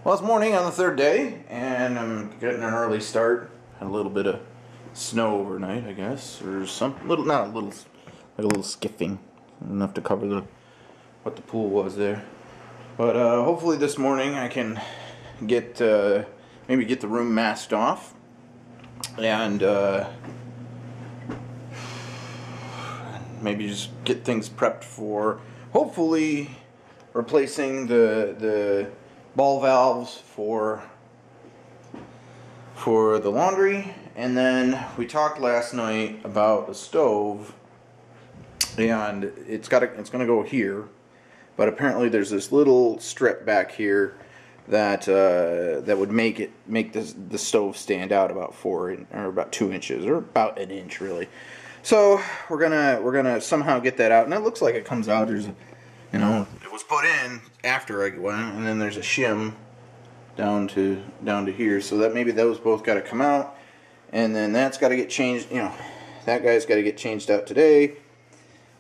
Well, it's morning on the third day, and I'm getting an early start. Had a little bit of snow overnight, I guess, or some little, not a little, like a little skiffing, enough to cover what the pool was there. But hopefully this morning I can get maybe get the room masked off, and maybe just get things prepped for hopefully replacing the ball valves for the laundry. And then we talked last night about the stove, and it's gonna go here, but apparently there's this little strip back here that that would make the stove stand out about 2 inches, or about an inch really. So we're gonna somehow get that out, and it looks like it comes out. There's it was put in after I went, and then there's a shim down to here, so that maybe those both got to come out, and then that's got to get changed. That guy's got to get changed out today,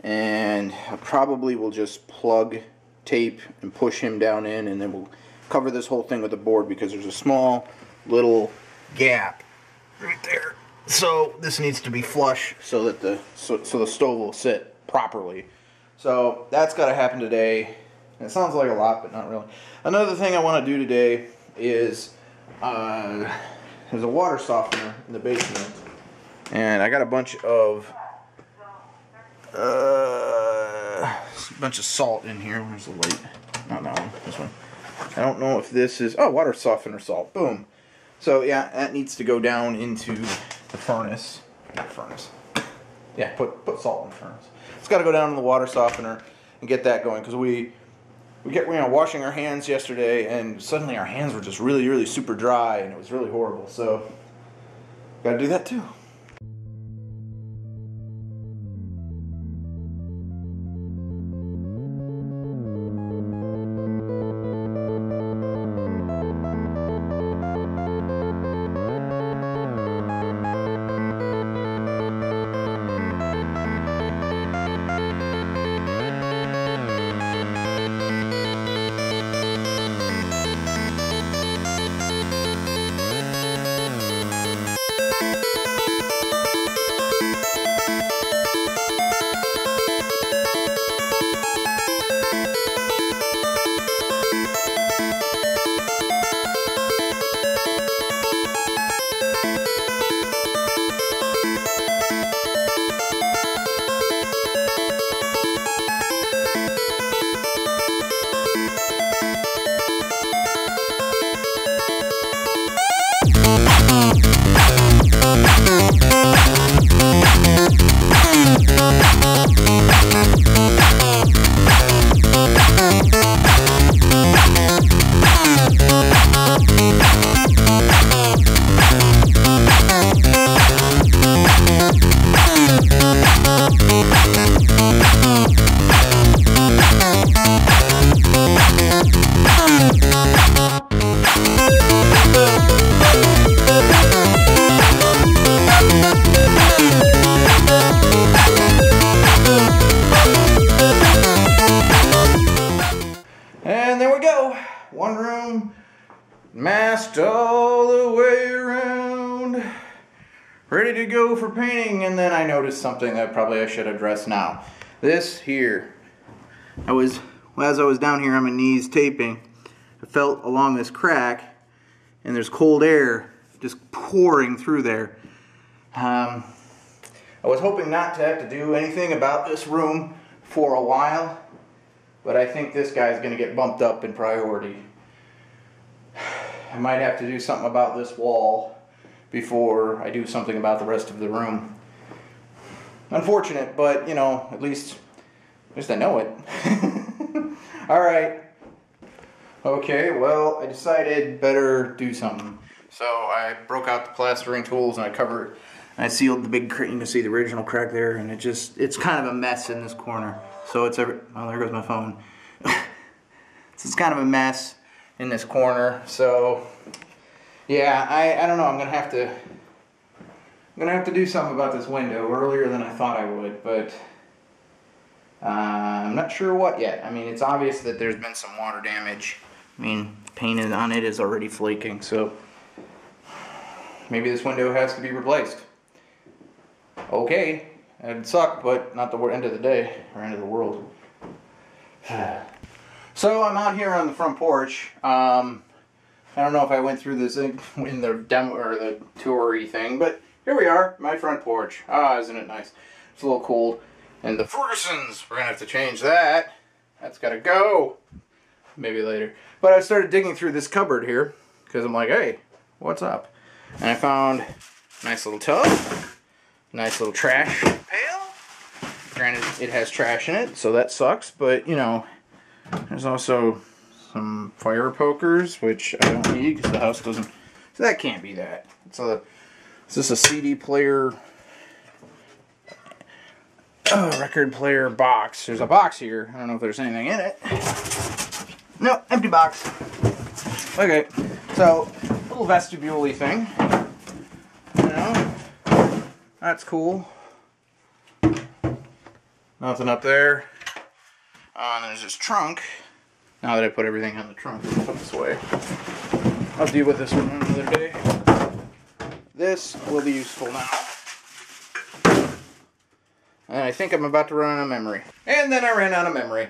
and I probably will just plug tape and push him down in, and then we'll cover this whole thing with a board, because there's a small little gap right there. So this needs to be flush so that the stove will sit properly. So that's got to happen today. It sounds like a lot, but not really. Another thing I want to do today is there's a water softener in the basement, and I got a bunch of salt in here. Where's the light? Not that one. This one. I don't know if this is water softener salt. Boom. So yeah, that needs to go down into the furnace. Not furnace. Yeah, put salt in the furnace. It's got to go down to the water softener and get that going, because we get washing our hands yesterday, and suddenly our hands were just really, really super dry, and it was really horrible. So got to do that too. And there we go. One room masked all the way around, ready to go for painting. And then I noticed something that I should address now. This here, as I was down here on my knees taping, I felt along this crack, and there's cold air just pouring through there. I was hoping not to have to do anything about this room for a while, but I think this guy's going to get bumped up in priority. I might have to do something about this wall before I do something about the rest of the room. Unfortunate, but at least I know it. Alright. Okay, well, I decided better do something. So I broke out the plastering tools, and I sealed the big crack. You can see the original crack there, and it's kind of a mess in this corner. So there goes my phone. It's kind of a mess in this corner. So yeah, I don't know. I'm gonna have to do something about this window earlier than I thought I would, but I'm not sure what yet. I mean, it's obvious that there's been some water damage. I mean, paint on it is already flaking, so maybe this window has to be replaced. Okay, it'd suck, but not the end of the day or end of the world. So I'm out here on the front porch. I don't know if I went through this in the demo or the toury thing, but here we are, my front porch. Ah, isn't it nice? It's a little cold. And the Fergusons, we're gonna have to change that. That's gotta go. Maybe later. But I started digging through this cupboard here because I'm like, hey, what's up? And I found a nice little tub, nice little trash pail. Granted, it has trash in it, so that sucks. But you know, there's also some fire pokers, which I don't need because the house doesn't. So that can't be that. Is this a CD player? Record player box. There's a box here. I don't know if there's anything in it. No, empty box. Okay, so little vestibule-y thing. You know, that's cool. Nothing up there. And there's this trunk. Now that I put everything on the trunk, I'll put this away. I'll deal with this one another day. This will be useful now. And I think I'm about to run out of memory. And then I ran out of memory.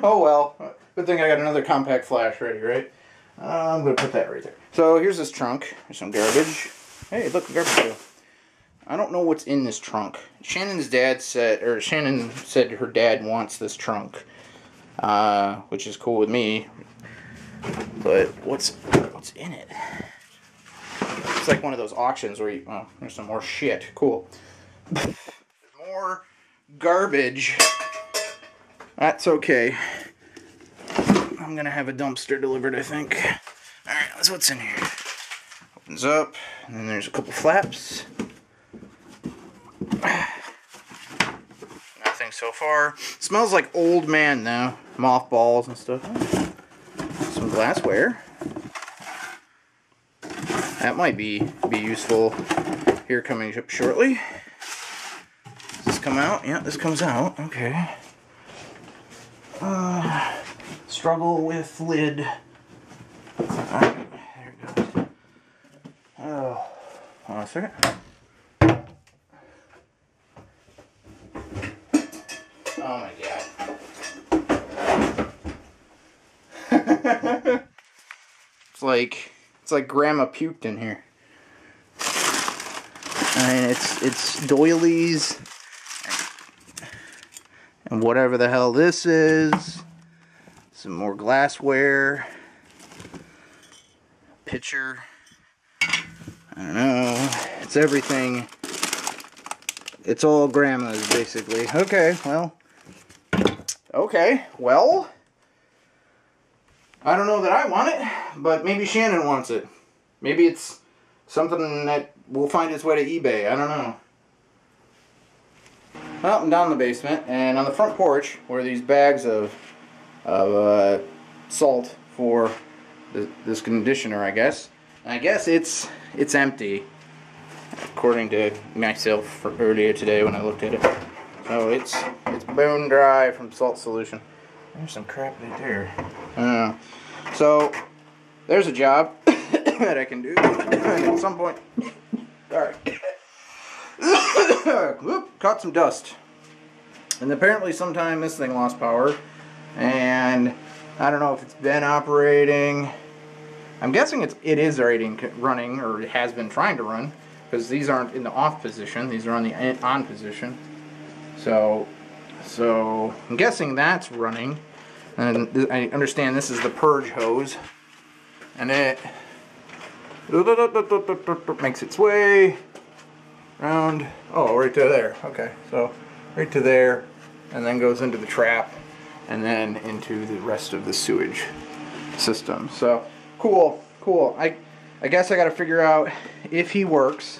Oh well. Good thing I got another compact flash ready, right? I'm going to put that right there. So here's this trunk. There's some garbage. Hey, look, garbage pail. I don't know what's in this trunk. Shannon said her dad wants this trunk. Which is cool with me. But what's in it? It's like one of those auctions where there's some more shit. Cool. More garbage. That's okay. I'm gonna have a dumpster delivered, I think. Alright, that's what's in here. Opens up, and then there's a couple flaps. Nothing so far. Smells like old man though. Mothballs and stuff. Some glassware. That might be useful here coming up shortly. Does this come out? Yeah, this comes out. Okay. Struggle with lid. Alright, there it goes. Oh, hold on a second. Oh my god. It's like grandma puked in here. I mean, it's doilies and whatever the hell this is. Some more glassware. Pitcher. I don't know. It's everything. It's all grandma's, basically. Okay, well. I don't know that I want it, but maybe Shannon wants it. Maybe it's something that will find its way to eBay. I don't know. Well, I'm down in the basement, and on the front porch were these bags of salt for this conditioner, I guess. And I guess it's empty, according to myself earlier today when I looked at it. So it's bone dry from salt solution. There's some crap right there. I don't know. So there's a job that I can do at some point. Sorry. Whoop, caught some dust. And apparently sometime this thing lost power. And I don't know if it's been operating. I'm guessing it is running, or it has been trying to run, because these aren't in the off position. These are on the on position. So I'm guessing that's running. And I understand this is the purge hose. And it makes its way around. Oh, right to there. Okay, so right to there, and then goes into the trap, and then into the rest of the sewage system. So cool. I guess I got to figure out if he works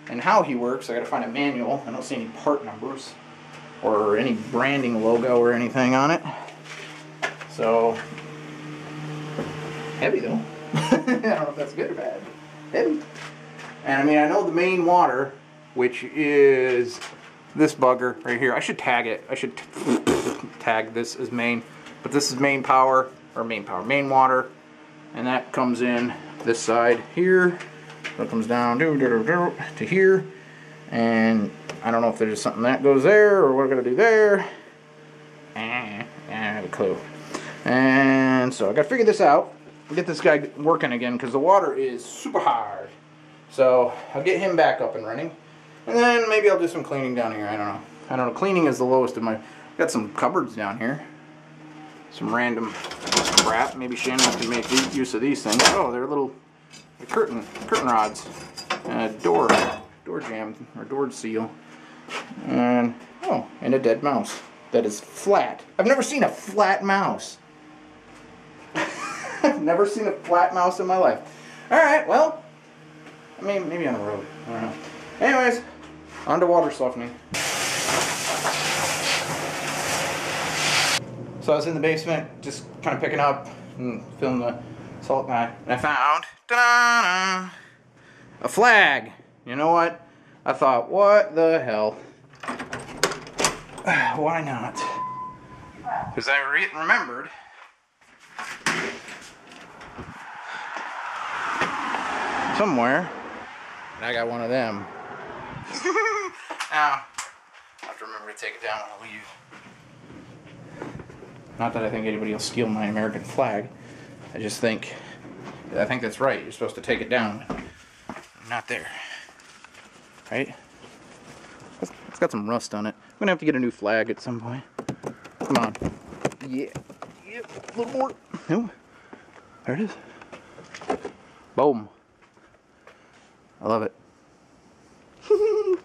and how he works. I got to find a manual. I don't see any part numbers or any branding logo or anything on it. So heavy though. I don't know if that's good or bad. Heavy. And I mean, I know the main water, which is this bugger right here. I should tag it. I should tag this as main. But this is main power. or main water, and that comes in this side here. So it comes down to here, and I don't know if there's something that goes there or what we're gonna do there. I have a clue. And so I gotta figure this out. Get this guy working again because the water is super hard. So I'll get him back up and running, and then maybe I'll do some cleaning down here. I don't know. Cleaning is the lowest of my. Got some cupboards down here. Some random crap. Maybe Shannon can make use of these things. Oh, they're little curtain rods and a door jamb or door seal, and and a dead mouse that is flat. I've never seen a flat mouse. I've never seen a flat mouse in my life. All right, well, I mean maybe on the road. I don't know. Anyways, on to water softening. So I was in the basement, just kind of picking up and filling the salt guy, and I found a flag. You know what? I thought, what the hell? Why not? Because I remembered somewhere, and I got one of them. Now, I have to remember to take it down when I leave. Not that I think anybody will steal my American flag. I think that's right. You're supposed to take it down. Not there. Right? It's got some rust on it. I'm gonna have to get a new flag at some point. Come on. Yeah. Yep. A little more. No. There it is. Boom. I love it. I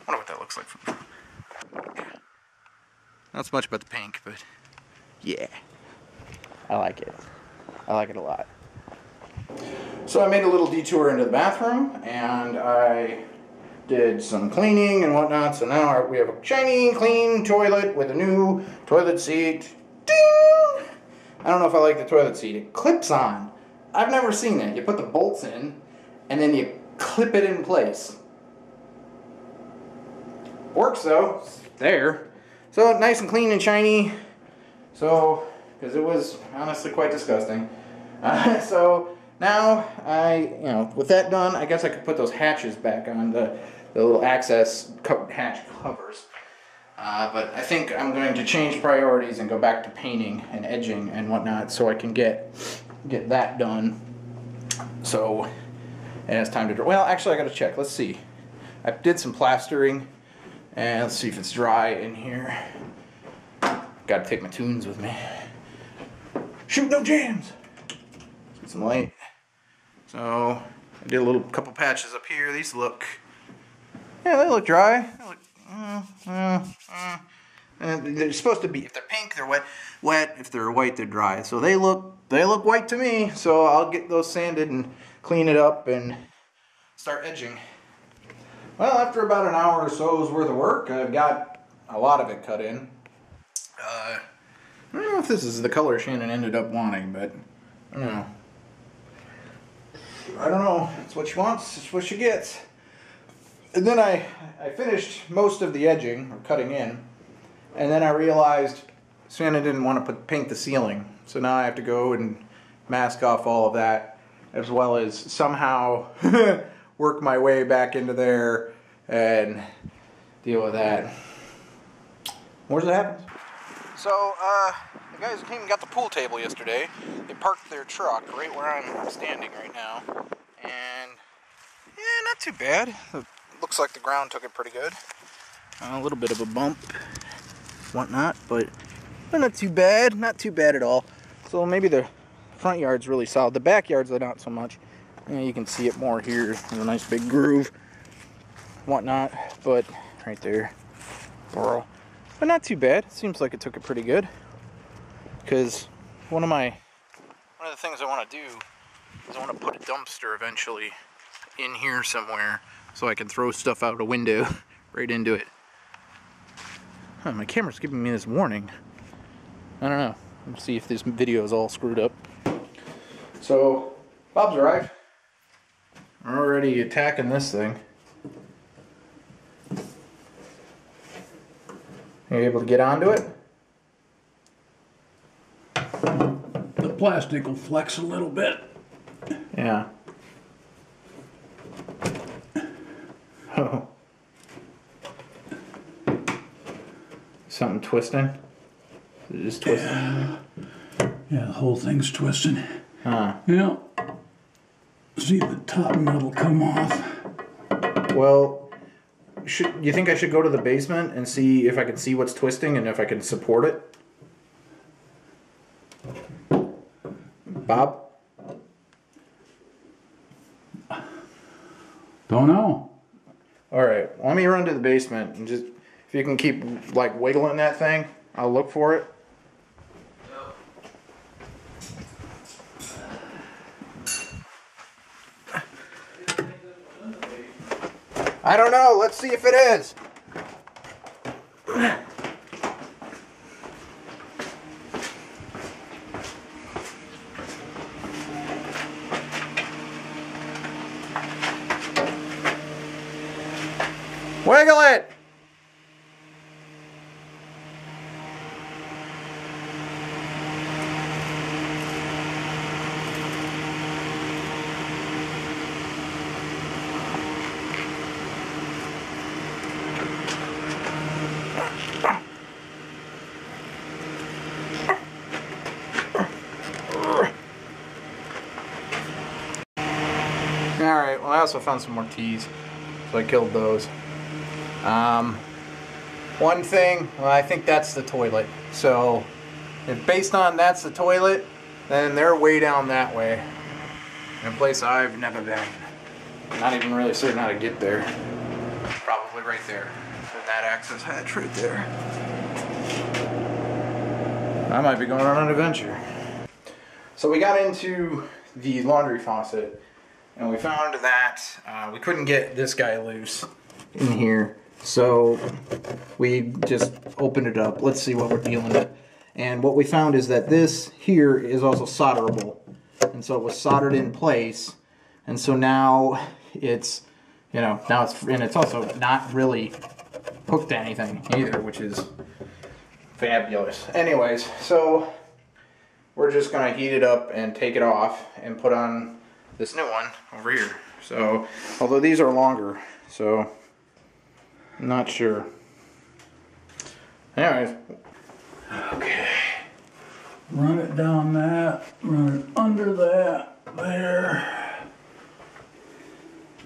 wonder what that looks like from. Not so much about the pink, but yeah, I like it. I like it a lot. So I made a little detour into the bathroom, and I did some cleaning and whatnot. So now we have a shiny, clean toilet with a new toilet seat. Ding! I don't know if I like the toilet seat. It clips on. I've never seen that. You put the bolts in, and then you clip it in place. Works though. It's there. So nice and clean and shiny. So, because it was honestly quite disgusting. So now with that done, I guess I could put those hatches back on, the little access hatch covers. But I think I'm going to change priorities and go back to painting and edging and whatnot, so I can get that done. So, and it's time to draw. Well, actually, I got to check. Let's see. I did some plastering. And let's see if it's dry in here. Gotta take my tunes with me. Shoot, no jams! Get some light. So, I did a couple patches up here. These look, yeah, they look dry. They look, and they're supposed to be, if they're pink, they're wet. If they're white, they're dry. So they look white to me. So I'll get those sanded and clean it up and start edging. Well, after about an hour or so's worth of work, I've got a lot of it cut in. I don't know if this is the color Shannon ended up wanting, but I don't know. I don't know. It's what she wants. It's what she gets. And then I finished most of the edging, or cutting in, and then I realized Shannon didn't want to paint the ceiling. So now I have to go and mask off all of that, as well as somehow work my way back into there and deal with that. Where's it happen? So, the guys came and got the pool table yesterday. They parked their truck right where I'm standing right now. And, yeah, not too bad. It looks like the ground took it pretty good. A little bit of a bump, whatnot, but not too bad. Not too bad at all. So maybe the front yard's really solid. The backyard's not so much. You can see it more here. There's a nice big groove, whatnot, but right there, but not too bad. It seems like it took it pretty good. Because one of the things I want to do is I want to put a dumpster eventually in here somewhere, so I can throw stuff out a window right into it. Huh, my camera's giving me this warning. I don't know. Let's see if this video is all screwed up. So Bob's arrived. We're already attacking this thing. Are you able to get onto it? the plastic will flex a little bit. Yeah. Oh. Something twisting? Is it just twisting? Yeah, the whole thing's twisting. Huh. Yeah. See the top nut'll come off. Well, you think I should go to the basement and see if I can see what's twisting and if I can support it? Bob? Don't know. Alright, let me run to the basement and just, if you can keep like wiggling that thing, I'll look for it. I don't know, let's see if it is. Wiggle it! Alright, well I also found some more teas, so I killed those. One thing, well, I think that's the toilet. So, if based on that's the toilet, then they're way down that way. In a place I've never been. Not even really certain how to get there. Probably right there. With that access hatch right there. I might be going on an adventure. So we got into the laundry faucet, and we found that we couldn't get this guy loose in here. So we just opened it up. Let's see what we're dealing with. And what we found is that this here is also solderable. And so it was soldered in place. And so now it's, and it's also not really hooked to anything either, which is fabulous. Anyways, so we're just going to heat it up and take it off and put on this new one over here. So, although these are longer, so I'm not sure. Anyways. Okay. Run it down that, run it under that, there.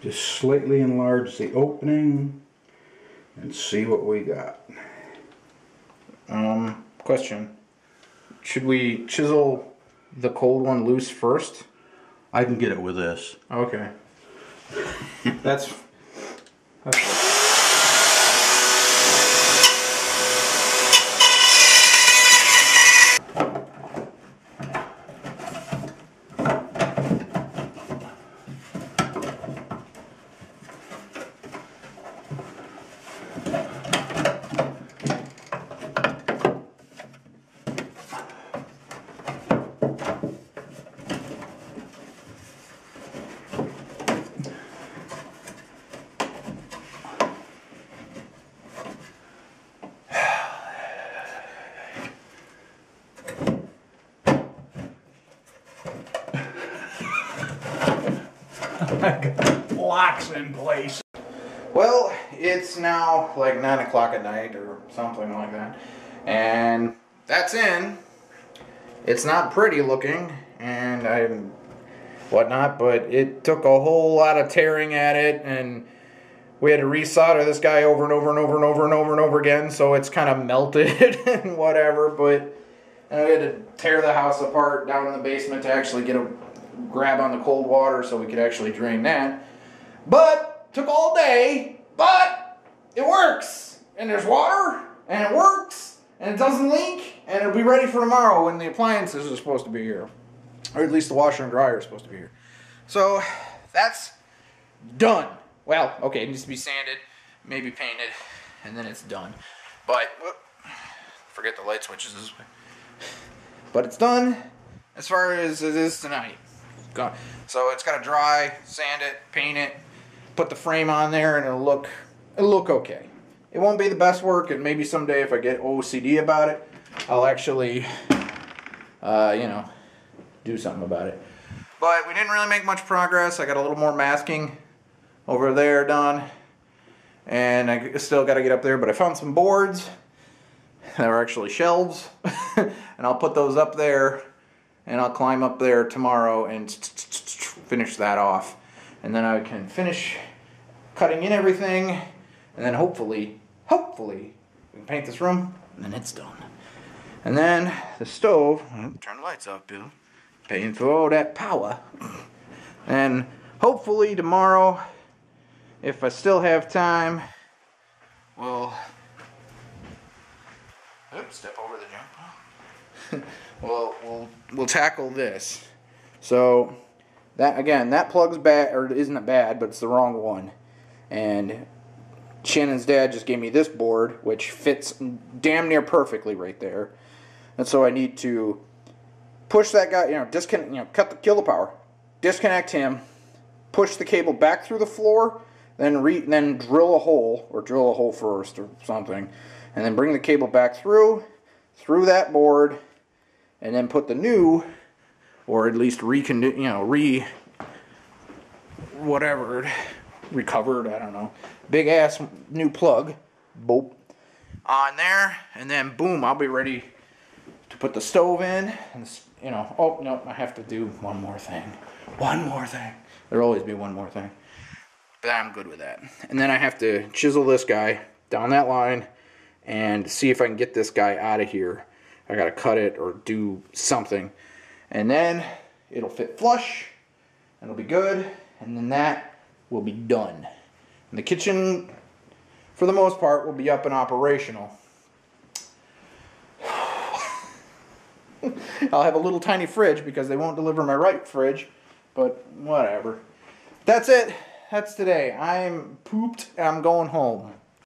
Just slightly enlarge the opening and see what we got. Question. Should we chisel the cold one loose first? I can get it with this. Okay. That's Locks in place. Well, it's now like 9 o'clock at night or something like that. And that's in. It's not pretty looking and whatnot, but it took a whole lot of tearing at it, and we had to resolder this guy over and over and over and over and over and over again, so it's kind of melted and whatever, but we had to tear the house apart down in the basement to actually get a grab on the cold water so we could actually drain that. But took all day, but it works, and there's water, and it works, and it doesn't leak, and it'll be ready for tomorrow when the appliances are supposed to be here, or at least the washer and dryer are supposed to be here. So that's done. Well, okay, it needs to be sanded, maybe painted, and then it's done. But forget the light switches this way. But it's done as far as it is tonight. So it's got to dry, sand it, paint it, put the frame on there, and it'll look okay. It won't be the best work, and maybe someday if I get OCD about it, I'll actually you know, do something about it. But we didn't really make much progress. I got a little more masking over there done. And I still got to get up there, but I found some boards that were actually shelves. And I'll put those up there, and I'll climb up there tomorrow and finish that off. And then I can finish cutting in everything, and then hopefully we can paint this room, and then it's done. And then the stove, turn the lights off, Bill. Paying for all that power. And hopefully tomorrow, if I still have time, we'll step over the jump. we'll tackle this. So that again, that plug's bad, or isn't bad, but it's the wrong one. And Shannon's dad just gave me this board, which fits damn near perfectly right there. And so I need to push that guy, kill the power, disconnect him, push the cable back through the floor, then drill a hole first or something, and then bring the cable back through that board, and then put the new, or at least recovered, I don't know, big ass new plug, boop, on there, and then boom, I'll be ready to put the stove in, and oh no, I have to do one more thing. There'll always be one more thing, but I'm good with that. And then I have to chisel this guy down that line and see if I can get this guy out of here. I gotta cut it or do something, and then it'll fit flush, and it'll be good, and then that will be done. And the kitchen, for the most part, will be up and operational. I'll have a little tiny fridge because they won't deliver my right fridge, but whatever. That's it. That's today. I'm pooped. I'm going home.